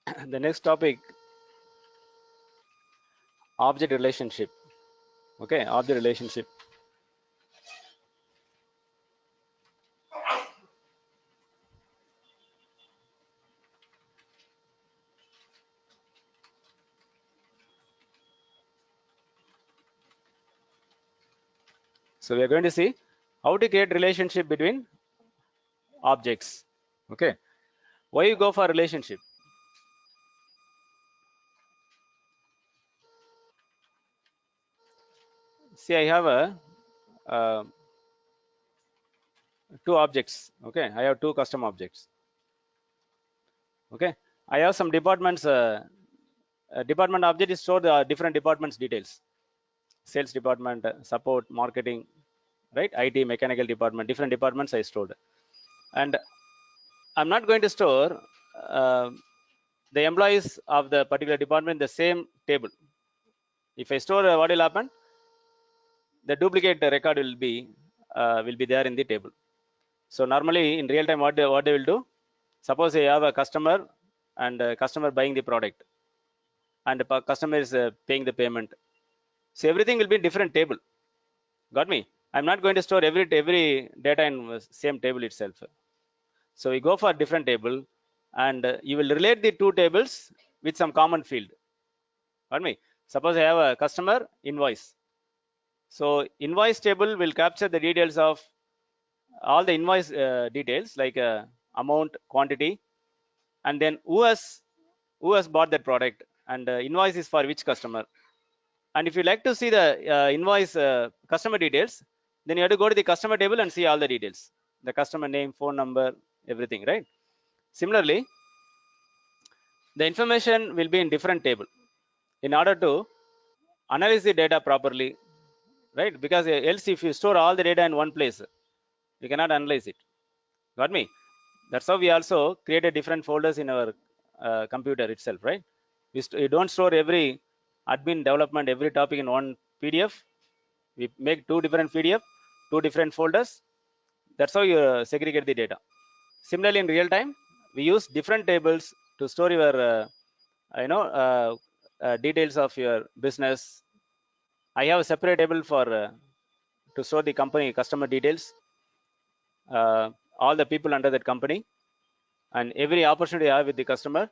The next topic, object relationship. Okay, object relationship. So we are going to see how to create relationship between objects. Okay, why you go for relationship? See, I have a uh, two objects. Okay, I have two custom objects. Okay, I have some departments. Department object is stored different departments details. Sales department, support, marketing, right? IT, mechanical department, different departments I stored. And I'm not going to store uh, the employees of the particular department in the same table. If I store, what will happen? The duplicate record will be there in the table. So normally in real time, what they will do? Suppose I have a customer and a customer buying the product, and the customer is paying the payment. So everything will be in different table. Got me? I'm not going to store every data in same table itself. So we go for different table, and you will relate the two tables with some common field. Got me? Suppose I have a customer invoice. So invoice table will capture the details of all the invoice details like amount, quantity, and then who has bought that product, and invoice is for which customer. And if you like to see the invoice customer details, then you have to go to the customer table and see all the details, the customer name, phone number, everything, right? Similarly, the information will be in different table in order to analyze the data properly, right? Because else if you store all the data in one place, you cannot analyze it. Got me? That's how we also created different folders in our computer itself, right? You don't store every admin development, every topic in one PDF. We make two different PDF, two different folders. That's how you segregate the data. Similarly, in real time, we use different tables to store your details of your business. I have a separate table for to store the company customer details, all the people under that company, and every opportunity I have with the customer,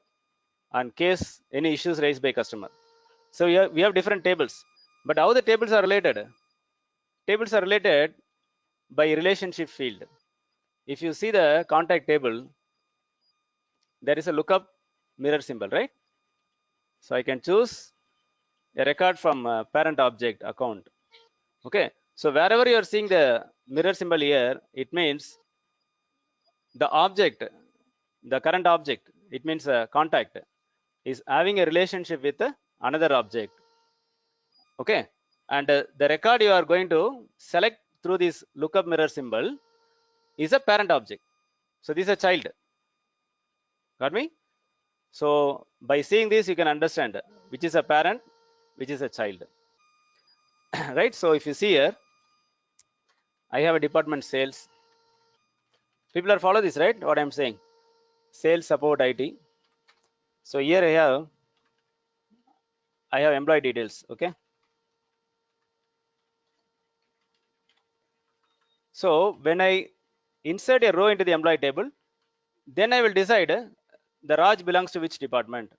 and case any issues raised by customer. So we have different tables, but how the tables are related? Tables are related by relationship field. If you see the contact table, there is a lookup mirror symbol, right? So I can choose a record from parent object account. Okay, so wherever you are seeing the mirror symbol here, it means the object, the current object, it means contact, is having a relationship with another object. Okay, and the record you are going to select through this lookup mirror symbol is a parent object. So this is a child. Got me? So by seeing this, you can understand which is a parent, which is a child. Right? So if you see here, I have a department sales. People are follow this, right? What I'm saying. Sales, support, IT. So here I have employee details. Okay. So when I insert a row into the employee table, then I will decide the Raj belongs to which department.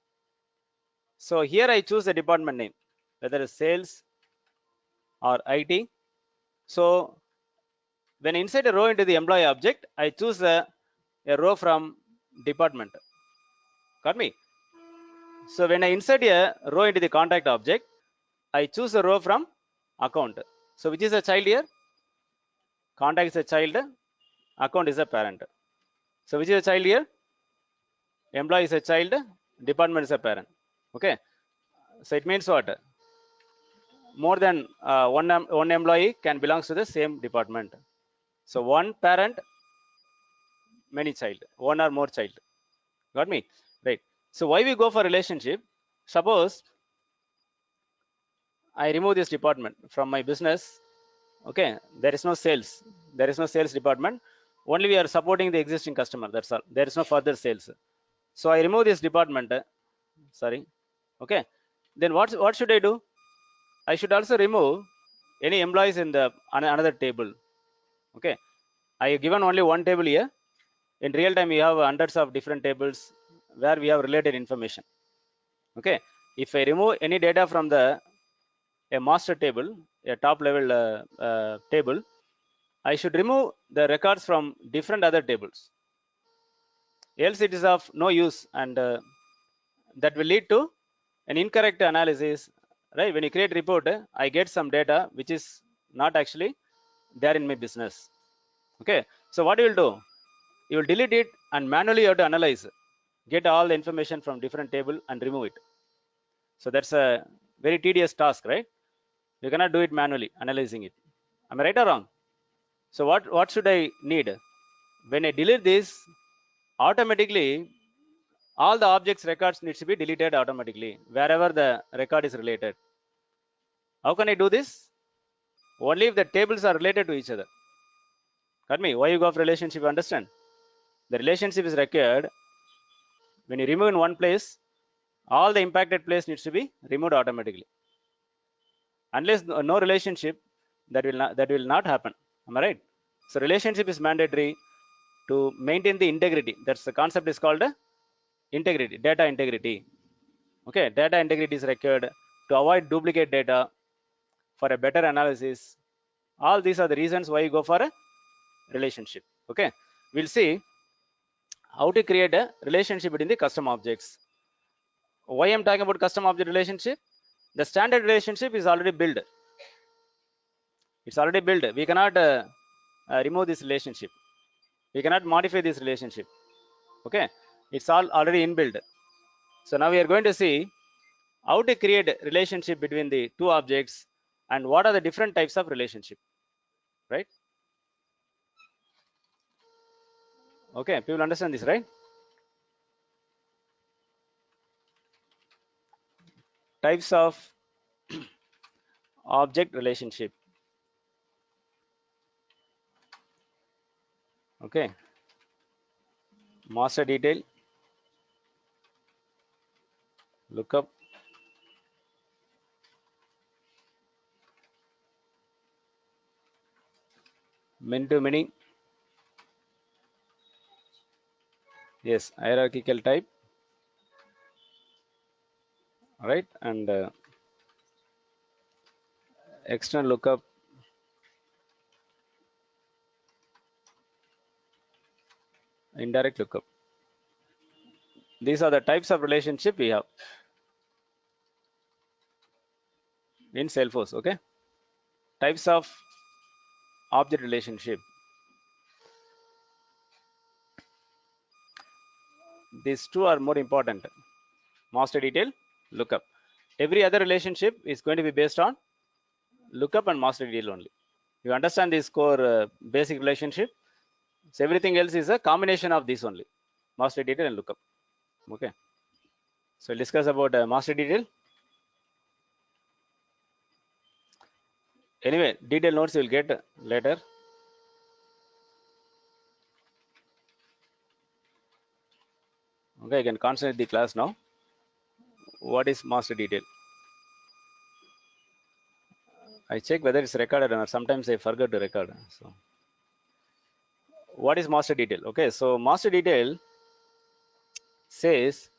So here I choose the department name, whether it's sales or IT. So when I insert a row into the employee object, I choose a row from department. Got me? So when I insert a row into the contact object, I choose a row from account. So which is a child here? Contact is a child, account is a parent. So which is a child here? Employee is a child, department is a parent. Okay. So it means what? More than one employee can belongs to the same department. So one parent, many child, one or more child. Got me? Right. So why we go for relationship? Suppose I remove this department from my business. Okay, there is no sales. There is no sales department. Only we are supporting the existing customer. That's all. There is no further sales. So I remove this department. sorry. Okay, then what should I do? I should also remove any employees in the another table. Okay, I have given only one table here. In real time we have hundreds of different tables where we have related information. Okay, if I remove any data from the a master table, a top level table, I should remove the records from different other tables, else it is of no use, and that will lead to an incorrect analysis, right? When you create report, I get some data which is not actually there in my business. Okay, so what you will do, you will delete it and manually you have to analyze, get all the information from different table and remove it. So that's a very tedious task, right? You cannot do it manually, analyzing it. Am I right or wrong? So what should I need? When I delete this, automatically all the objects records needs to be deleted automatically wherever the record is related. How can I do this? Only if the tables are related to each other. Got me? Why you go for relationship? Understand? The relationship is required. When you remove in one place, all the impacted place needs to be removed automatically. Unless no relationship, that will not happen. Am I right? So relationship is mandatory to maintain the integrity. That's the concept is called integrity, data integrity. Okay, data integrity is required to avoid duplicate data for a better analysis. All these are the reasons why you go for a relationship. Okay, we'll see how to create a relationship between the custom objects. Why I'm talking about custom object relationship? The standard relationship is already built. It's already built. We cannot remove this relationship. We cannot modify this relationship. Okay, it's all already inbuilt. So now we are going to see how to create a relationship between the two objects and what are the different types of relationship, right? Okay, people understand this, right? Types of object relationship. Okay, master detail, lookup, many to many, yes, hierarchical type, right? And external lookup, indirect lookup. These are the types of relationship we have in Salesforce. Okay, types of object relationship. These two are more important: master detail, lookup. Every other relationship is going to be based on lookup and master detail only. You understand this core basic relationship? So everything else is a combination of these only: master detail and lookup. Okay, so we'll discuss about master detail. Anyway, detail notes you will get later. Okay, I can concentrate the class now. What is master detail? I check whether it's recorded or not. Sometimes I forget to record. So what is master detail? Okay, so master detail says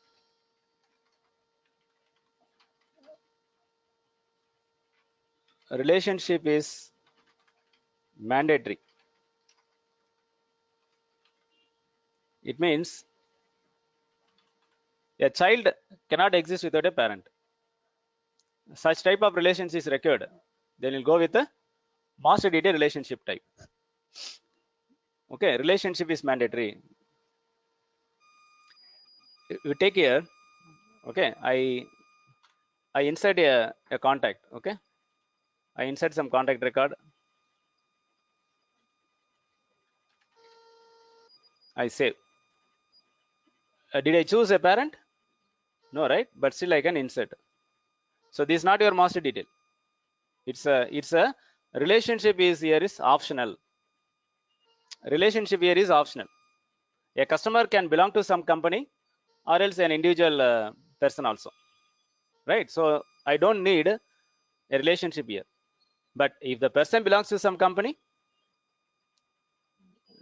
a relationship is mandatory. It means a child cannot exist without a parent. Such type of relationship is required. Then you'll go with the master detail relationship type. Okay, relationship is mandatory. You take here. Okay, I insert a contact. Okay, I insert some contact record. I save. Did I choose a parent? No, right? But still I can insert. So this is not your master detail. It's a relationship is here is optional. Relationship here is optional. A customer can belong to some company or else an individual person also, right? So I don't need a relationship here. But if the person belongs to some company,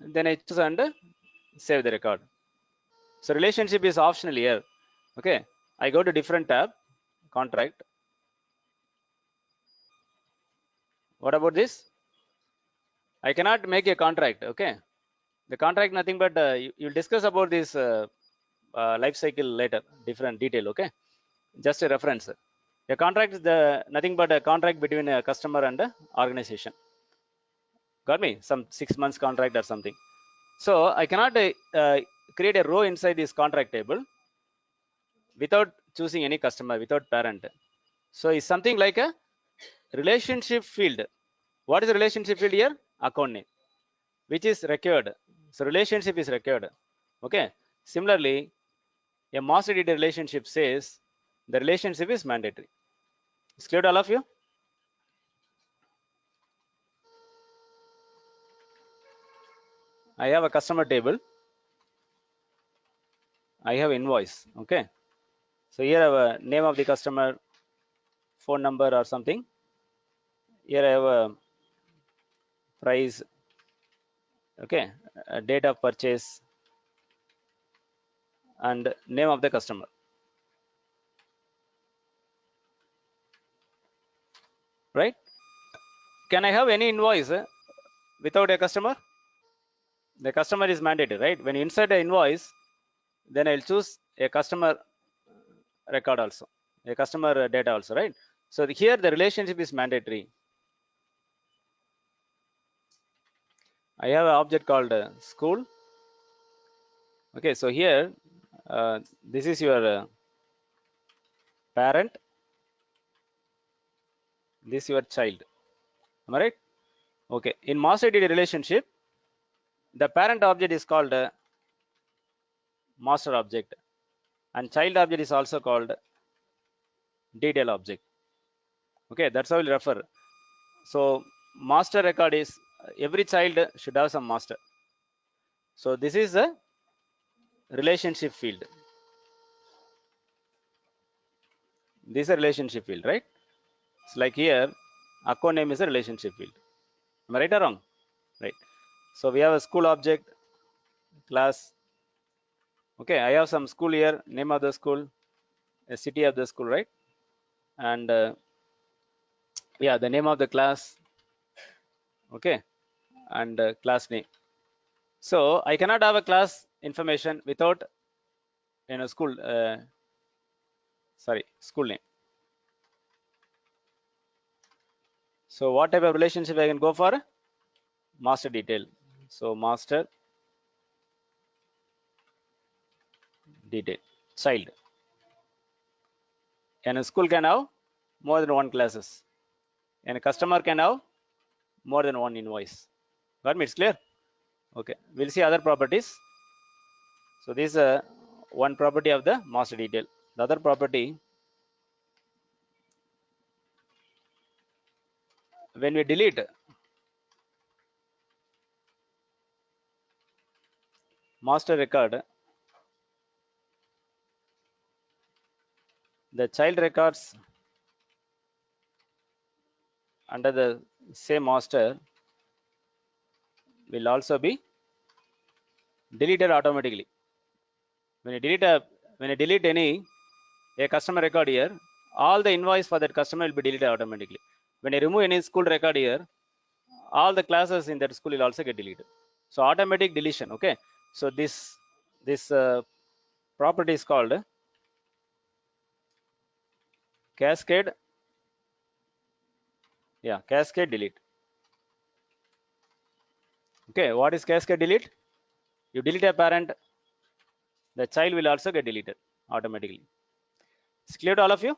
then I choose and save the record. So relationship is optional here. Okay, I go to different tab, contract. What about this? I cannot make a contract. Okay, the contract nothing but you'll discuss about this life cycle later, different detail. Okay, just a reference. A contract is the nothing but a contract between a customer and a organization. Got me? Some 6 months contract or something. So I cannot create a row inside this contract table without choosing any customer, without parent. So it's something like a relationship field. What is the relationship field here? Account name, which is required. So relationship is required. Okay. Similarly, a master data relationship says the relationship is mandatory. It's clear to all of you? I have a customer table. I have invoice. Okay. So here I have a name of the customer, phone number or something. Here I have a price. Okay. A date of purchase and name of the customer. Right? Can I have any invoice without a customer? The customer is mandatory, right? When you insert an invoice, then I'll choose a customer record also, a customer data also, right? So here the relationship is mandatory. I have an object called school. Okay, so here this is your parent, this is your child. Am I right? Okay, in master data relationship, the parent object is called master object, and child object is also called detail object. Okay, that's how we'll refer. So master record is every child should have some master. So this is a relationship field. This is a relationship field, right? It's like here, account name is a relationship field. Am I right or wrong? Right. So we have a school object, class. Okay, I have some school here, name of the school, a city of the school, right? And yeah, the name of the class. Okay, and class name. So I cannot have a class information without school. Sorry, school name. So what type of relationship I can go for? Master detail. So master detail, child. And a school can have more than one classes. And a customer can have more than one invoice. Got me? It's clear? Okay. We'll see other properties. So this is one property of the master detail. The other property, when we delete master record, the child records under the same master will also be deleted automatically. When you delete any a customer record here, all the invoice for that customer will be deleted automatically. When you remove any school record here, all the classes in that school will also get deleted. So automatic deletion. Okay. So this property is called cascade. Yeah, cascade delete. Okay, what is cascade delete? You delete a parent, the child will also get deleted automatically. It's clear to all of you?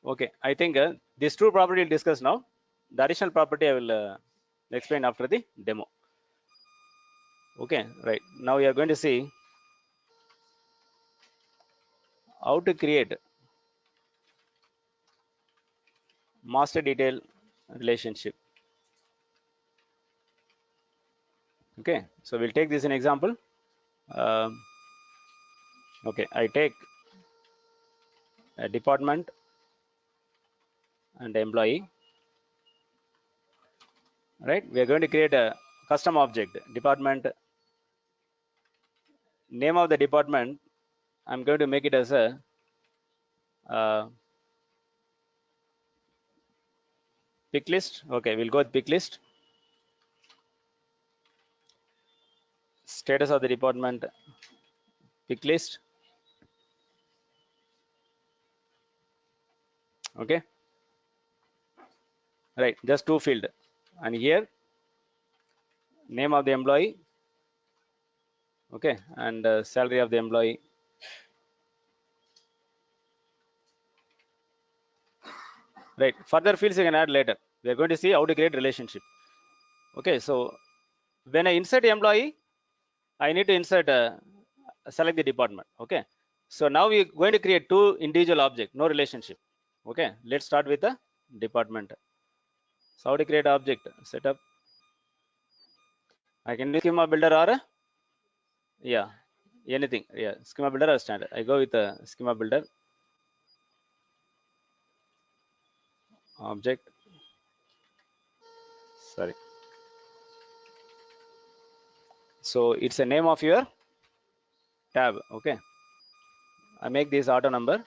Okay, I think this two property we'll discuss now. The additional property I will explain after the demo. Okay, right. Now we are going to see how to create master detail relationship. Okay, so we'll take this in example. Um, okay, I take a department and employee, right? We are going to create a custom object, department, name of the department. I'm going to make it as a uh, pick list. Okay, we'll go with pick list. Status of the department, pick list. Okay, right, just two field. And here, name of the employee, okay, and salary of the employee. Right, further fields you can add later. We are going to see how to create relationship. Okay, so when I insert employee, I need to insert select the department. Okay, so now we're going to create two individual object, no relationship. Okay, let's start with the department. So how to create object setup? I can use schema builder or yeah, anything. Yeah, schema builder or standard. I go with a schema builder object. Sorry. So it's a name of your tab. Okay, I make this auto number.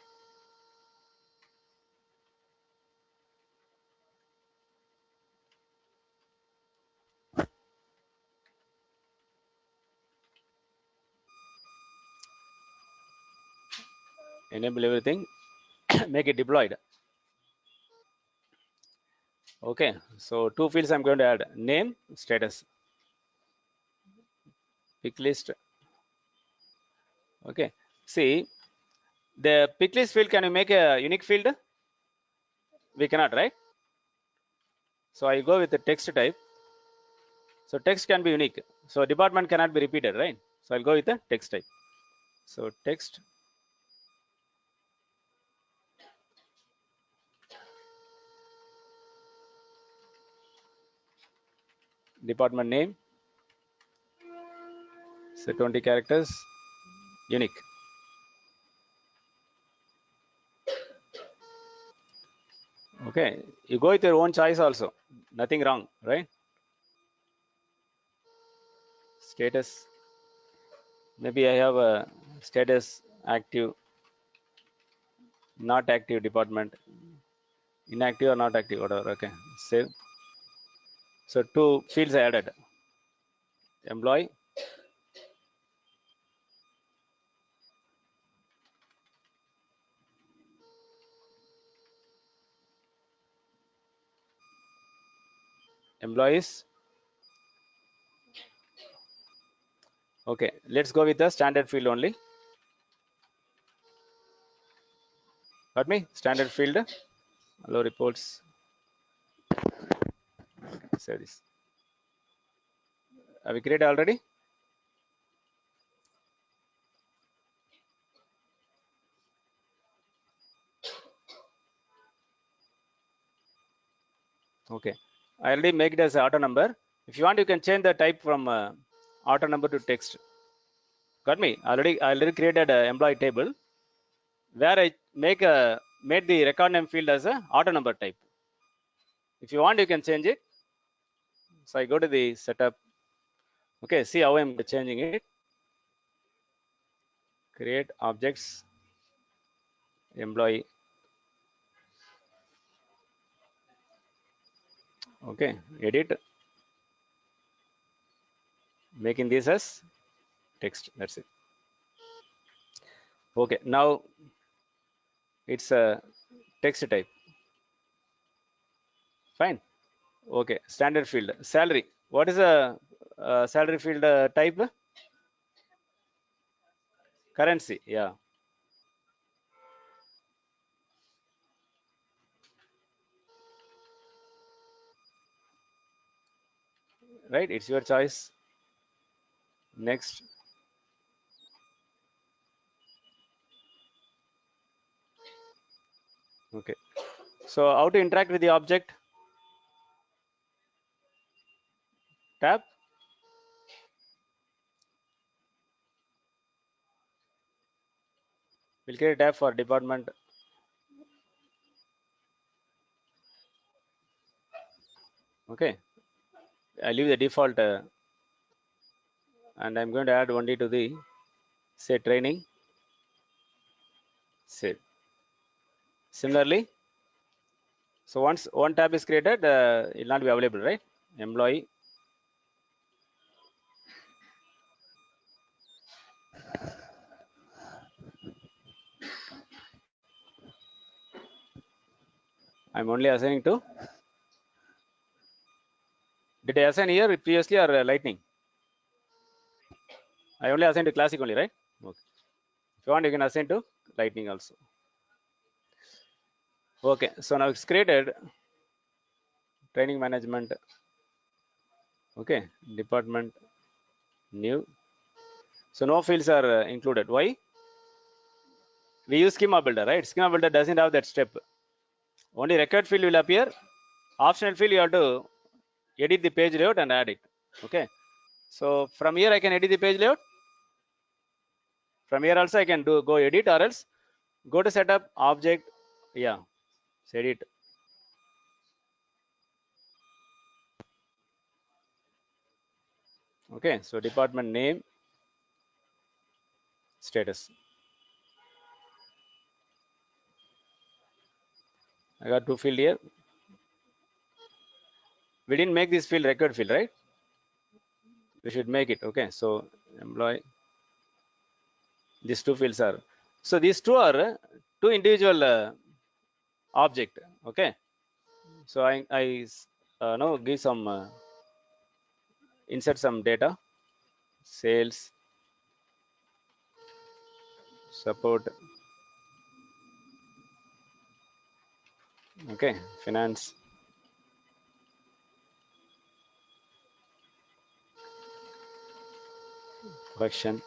Enable everything. Make it deployed. Okay, so two fields I'm going to add: name, status, pick list. Okay, see the pick list field. Can you make a unique field? We cannot, right? So I go with the text type. So text can be unique. So department cannot be repeated, right? So I'll go with the text type. So text department name. So 20 characters, unique. Okay, you go with your own choice also. Nothing wrong, right? Status. Maybe I have a status active, not active department, inactive or not active, whatever. Okay, save. So two fields I added: employee, employees. Okay, let's go with the standard field only. Got me? Standard field. Hello reports. Save this. Have we created already? Okay, I already make it as auto number. If you want, you can change the type from auto number to text. Got me? I already created an employee table where I made the record name field as a auto number type. If you want, you can change it. So I go to the setup. Okay, see how I'm changing it. Create objects, employee. Okay, edit, making this as text. That's it. Okay, now it's a text type. Fine. Okay, standard field. Salary. What is a salary field type? Currency. Yeah, right. It's your choice. Next. Okay. So how to interact with the object? Tab. We'll create a tab for department. Okay. I leave the default and I'm going to add only to the say training. Save. Similarly, so once one tab is created, it will not be available, right? Employee. I'm only assigning to. Did I assign here previously or lightning? I only assign to classic only, right? Okay. If you want, you can assign to lightning also. Okay. So now it's created training management. Okay. Department new. So no fields are included. Why? We use schema builder, right? Schema builder doesn't have that step. Only record field will appear. Optional field you have to edit the page layout and add it. Okay. So from here I can edit the page layout. From here also I can do go edit or else go to setup object. Yeah. Edit. Okay. So department name status. I got two field here. We didn't make this field record field, right? We should make it. Okay. So employee. These two fields are. So these two are two individual object. Okay. So I now give some insert some data. Sales, support. Okay. Finance. Production.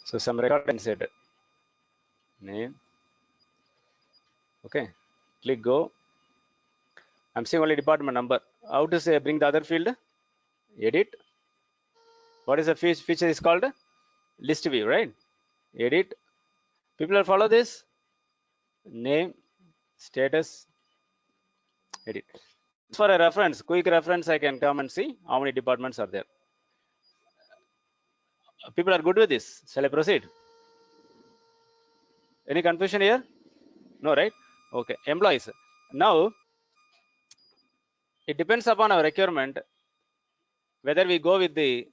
So some record insert name. Okay. Click go. I'm seeing only department number. How to say bring the other field? Edit. What is the feature is called? List view, right? Edit. People will follow this. Name, status, edit. For a reference, quick reference, I can come and see how many departments are there. People are good with this. Shall I proceed? Any confusion here? No, right? Okay. Employees. Now, it depends upon our requirement whether we go with the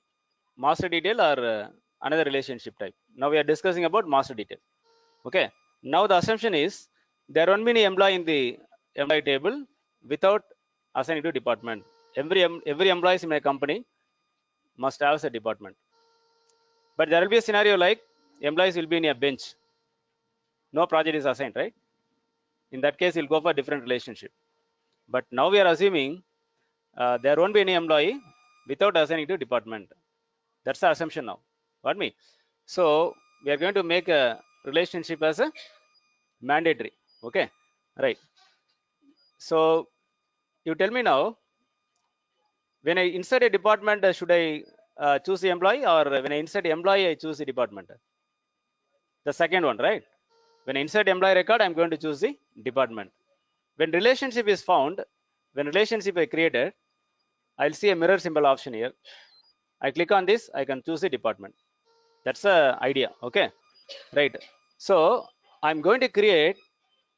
master detail or another relationship type. Now we are discussing about master detail. Okay. Now the assumption is there won't be any employee in the employee table without assigning to department. Every employee in my company must have a department. But there will be a scenario like employees will be in a bench. No project is assigned, right? In that case, we'll go for different relationship. But now we are assuming there won't be any employee without assigning to department. That's the assumption now. Got me? So we are going to make a relationship as a mandatory. Okay, right. So you tell me now, when I insert a department, should I choose the employee, or when I insert employee, I choose the department? The second one, right? When I insert employee record, I'm going to choose the department. When relationship is found, when relationship I created, I'll see a mirror symbol option here. I click on this, I can choose the department. That's the idea. Okay, right. So I'm going to create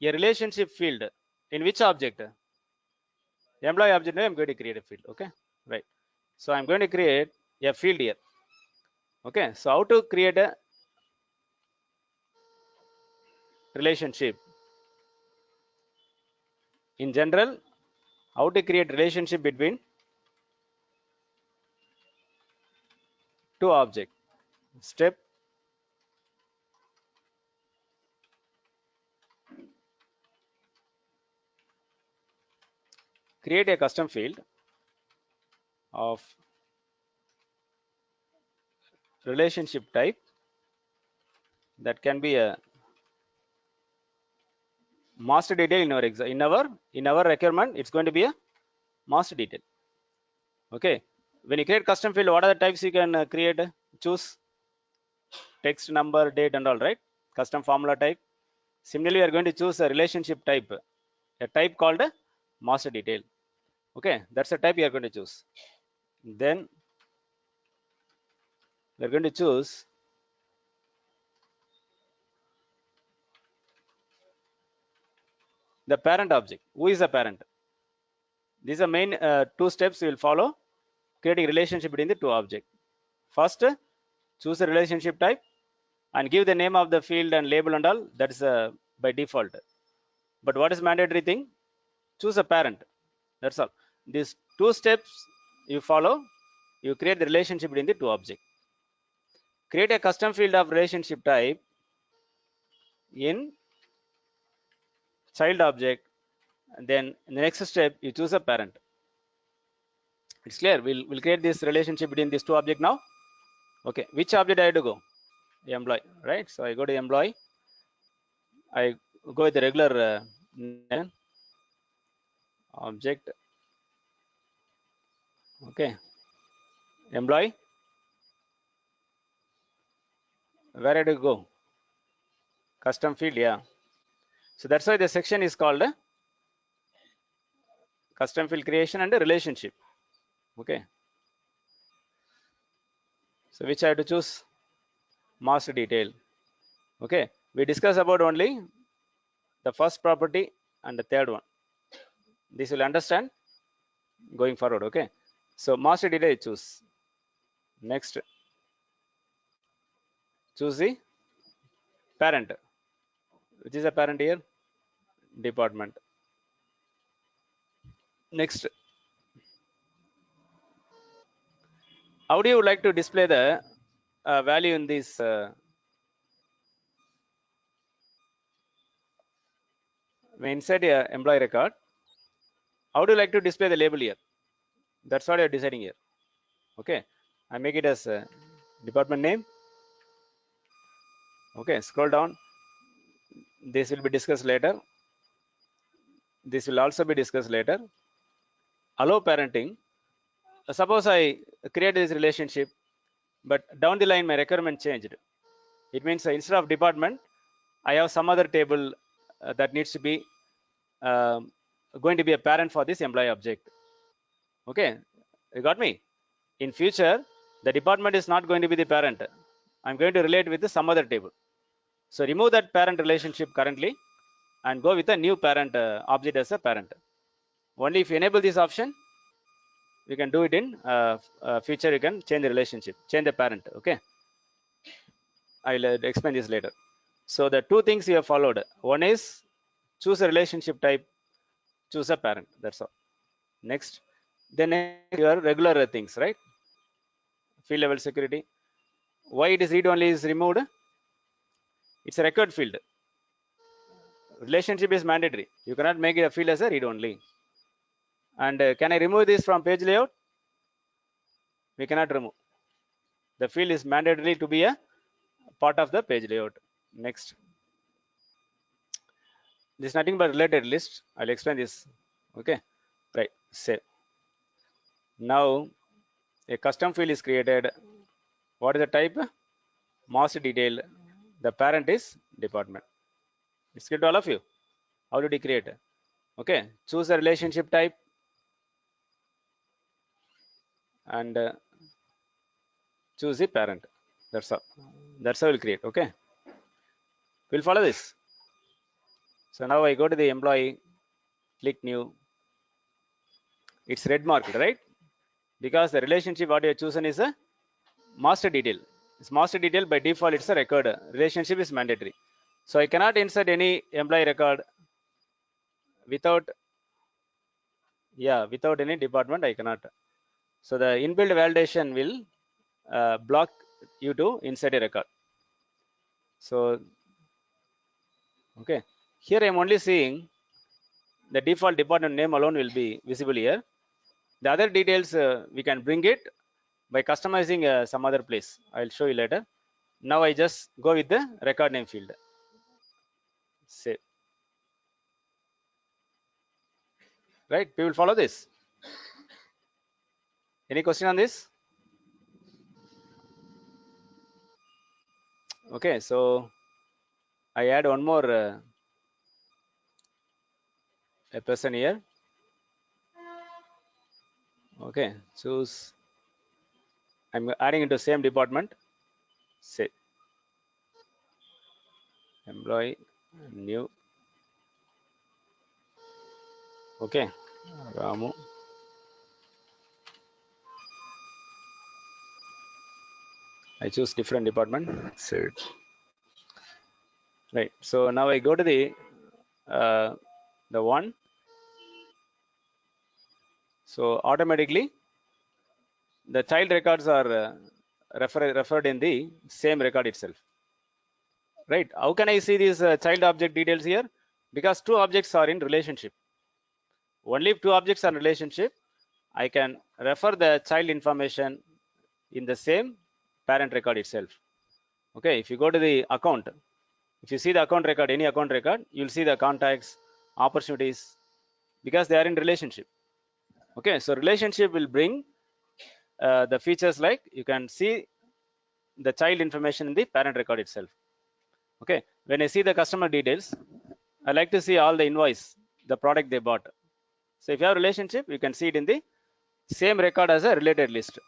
a relationship field in which object? Employee object name. I'm going to create a field. Okay, right. So I'm going to create a field here. Okay, so how to create a relationship? In general, how to create relationship between two objects? Step, create a custom field of relationship type that can be a master detail in our requirement, it's going to be a master detail. Okay, when you create custom field, what are the types you can create? Choose text, number, date, and all, right? Custom formula type. Similarly, we are going to choose a relationship type, a type called a master detail. Okay, that's the type you are going to choose. Then we're going to choose the parent object. Who is the parent? These are main two steps we will follow, creating relationship between the two objects. First, choose a relationship type and give the name of the field and label and all. That's by default. But what is mandatory thing? Choose a parent. That's all. These two steps you follow, you create the relationship between the two objects. Create a custom field of relationship type in child object, and then in the next step you choose a parent. It's clear. We'll create this relationship between these two objects now. Okay, which object I have to go? Employee, right? So I go to employee. I go with the regular name, object. Okay, employee. Where I to go? Custom field, yeah. So that's why the section is called custom field creation and relationship. Okay, so which I have to choose? Master detail. Okay, we discuss about only the first property and the third one. This will understand going forward. Okay, so master detail choose. Next, choose the parent. Which is a parent here? Department. Next, how do you like to display the value in this inside a employee record? How do you like to display the label here? That's what you're deciding here. Okay, I make it as department name. Okay, scroll down. This will be discussed later. This will also be discussed later. Allow parenting. Suppose I create this relationship, but down the line my requirement changed. It means instead of department, I have some other table that needs to be going to be a parent for this employee object. Okay, you got me? In future, the department is not going to be the parent. I'm going to relate with some other table. So remove that parent relationship currently and go with a new parent object as a parent. Only if you enable this option, you can do it in future. You can change the relationship, change the parent. Okay, I'll explain this later. So the two things you have followed. One is choose a relationship type, choose a parent. That's all. Next, then your regular things, right? Field level security. Why it is read only is removed? It's a record field. Relationship is mandatory. You cannot make it a field as a read only. And can I remove this from page layout? We cannot remove. The field is mandatory to be a part of the page layout. Next, this is nothing but related list. I'll explain this. Okay, right. Save. Now a custom field is created. What is the type? Master detail. The parent is department. It's good to all of you. How did you create? Okay, choose a relationship type and choose the parent. That's all. That's how we'll create. Okay, we'll follow this. So now I go to the employee, click new. It's red marked, right? Because the relationship what you have chosen is a master detail. It's master detail by default. It's a record. Relationship is mandatory. So I cannot insert any employee record without, yeah, without any department. I cannot. So the inbuilt validation will block you to insert a record. So okay, here I am only seeing the default department name alone will be visible here. The other details we can bring it by customizing some other place. I'll show you later. Now I just go with the record name field. Save. right? People follow this. Any question on this? Okay, so I add one more a person here. Okay, choose. I'm adding into same department. Say employee new. Okay, Ramu. I choose different department. Say right. So now I go to the one. So automatically the child records are referred in the same record itself. Right? How can I see these child object details here? Because two objects are in relationship. Only if two objects are in relationship, I can refer the child information in the same parent record itself. Okay, if you go to the account, if you see the account record, any account record, you'll see the contacts, opportunities, because they are in relationship. Okay, so relationship will bring the features like you can see the child information in the parent record itself. Okay, when I see the customer details, I like to see all the invoice, the product they bought. So if you have a relationship, you can see it in the same record as a related list.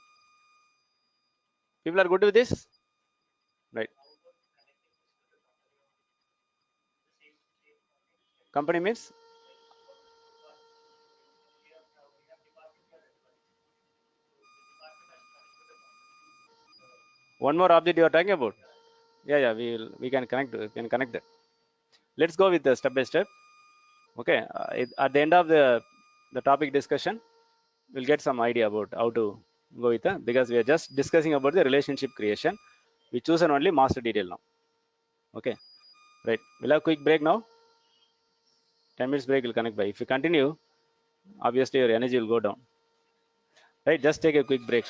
People are good with this, right? Company means one more object you are talking about. Yeah, we can connect. We can connect that. Let's go with the step by step. Okay, at the end of the topic discussion, we'll get some idea about how to go with that because we are just discussing about the relationship creation. We chosen only master detail now. Okay, right. We'll have quick break now. 10 minutes break will connect by. If you continue, obviously your energy will go down. Right, just take a quick break.